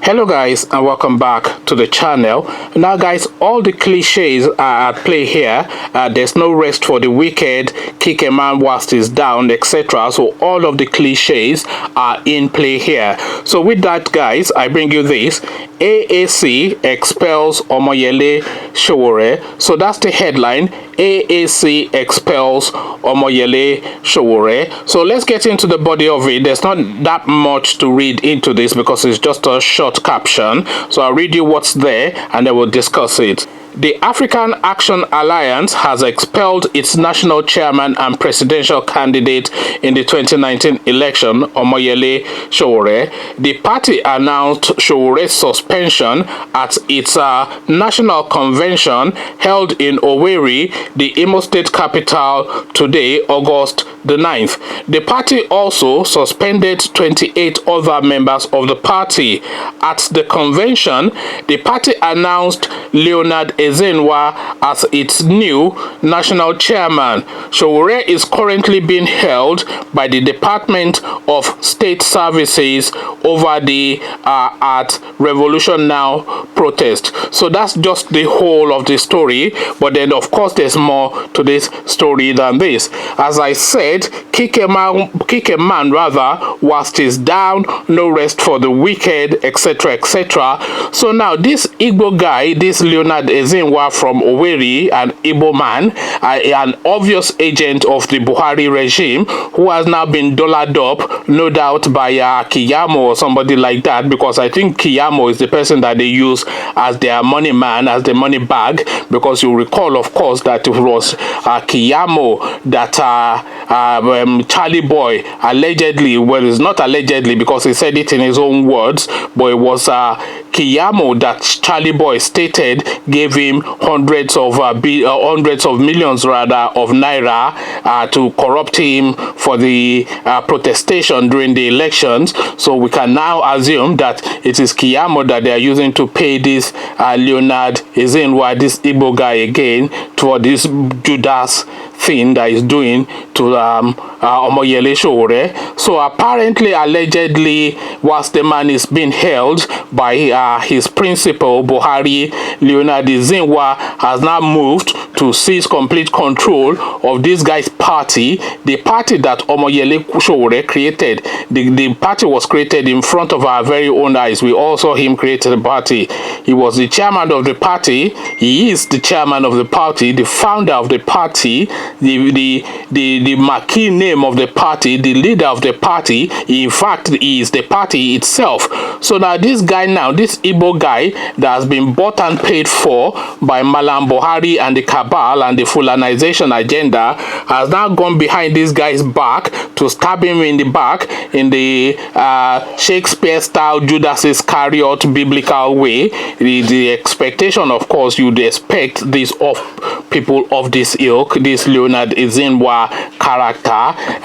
Hello guys, and welcome back to the channel. Now guys, all the cliches are at play here. There's no rest for the wicked, kick a man whilst he's down, etc. So all of the cliches are in play here. So with that guys, I bring you this. AAC expels Omoyele Sowore. So that's the headline. AAC expels Omoyele Sowore. So let's get into the body of it. There's not that much to read into this because it's just a short caption. So I'll read you what's there and then we'll discuss it. The African Action Alliance has expelled its national chairman and presidential candidate in the 2019 election, Omoyele Sowore. The party announced Sowore's suspension at its national convention held in Owerri, the Imo State capital, today, August the 9th. The party also suspended 28 other members of the party. At the convention, the party announced Leonard Ezenwa as its new national chairman. Sowore is currently being held by the Department of State Services over the at Revolution Now protest. So that's just the whole of the story, but then of course there's more to this story than this. As I said, kick a man rather whilst he's down, no rest for the wicked, etc, etc. So now this Igbo guy, this Leonard Ezenwa from Owerri, an Igbo man, an obvious agent of the Buhari regime, who has now been dollared up, no doubt by Keyamo or somebody like that, because I think Keyamo is the person that they use as their money man, as the money bag, because you recall, of course, that it was Keyamo that Charlie Boy allegedly, well, it's not allegedly because he said it in his own words, but it was Keyamo that Charlie Boy stated gave him hundreds of millions rather of naira to corrupt him for the protestation during the elections. So we can now assume that it is Keyamo that they are using to pay this Leonard Ezenwa, this Igbo guy again, for this Judas thing that he's doing to Omoyele Sowore. So apparently, allegedly, whilst the man is being held by his principal, Buhari, Leonard Ezenwa has now moved to seize complete control of this guy's party, the party that Omoyele Sowore created. The party was created in front of our very own eyes. We all saw him create the party. He was the chairman of the party. He is the chairman of the party, the founder of the party, the marquee name of the party, the leader of the party. In fact, he is the party itself. So now this guy now, this Igbo guy that has been bought and paid for by Malam Buhari and the cabal and the Fulanization agenda has now gone behind this guy's back to stab him in the back in the Shakespeare-style Judas Iscariot biblical way. The expectation, of course, you'd expect this of people of this ilk, this Leonard Ezenwa character,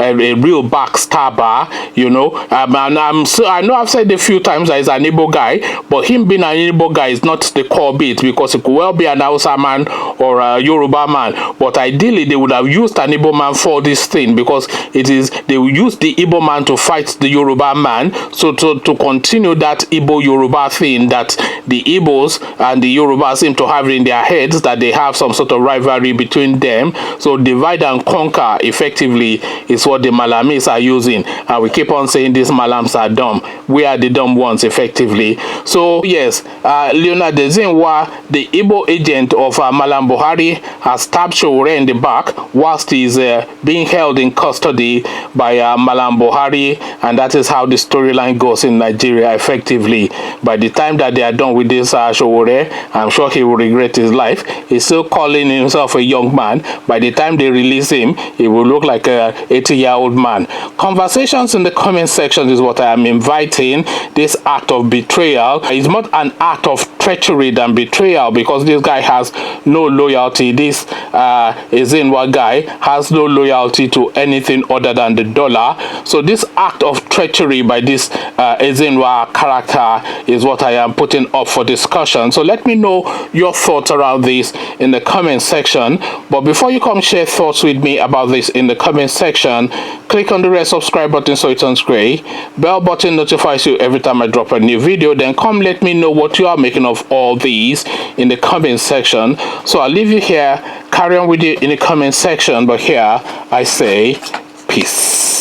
a real backstabber, you know. I know I've said a few times that he's an Igbo guy, but him being an Igbo guy is not the core bit, because it could well be an Hausa man or a Yoruba man. But ideally, they would have used an Igbo man for this thing, because they will use the Igbo man to fight the Yoruba man. So to continue that Igbo Yoruba thing that the Igbos and the Yoruba seem to have in their heads, that they have some sort of rivalry between them. So divide and conquer effectively is what the Malamis are using, and we keep on saying these Malams are dumb. We are the dumb ones effectively. So yes, Leonard Ezenwa, the Igbo agent of Malam Buhari, has stabbed Sowore in the back whilst he's being held in custody by Malam Buhari, and that is how the storyline goes in Nigeria effectively. By the time that they are done with this Sowore, I'm sure he will regret his life. He's still calling himself a young man. By the time they release him, he will look like a 80-year-old man. Conversations in the comment section is what I am inviting. This act of betrayal is not an act of treachery than betrayal, because this guy has no loyalty. This Ezenwa guy has no loyalty to anything other than the dollar. So this act of treachery by this Ezenwa character is what I am putting up for discussion. So let me know your thoughts around this in the comment section. But before you come share thoughts with me about this in the comment section, click on the red subscribe button so it turns gray. Bell button notifies you every time I drop a new video. Then come let me know what you are making of all these in the comment section. So I'll leave you here, carry on with you in the comment section, but here I say peace.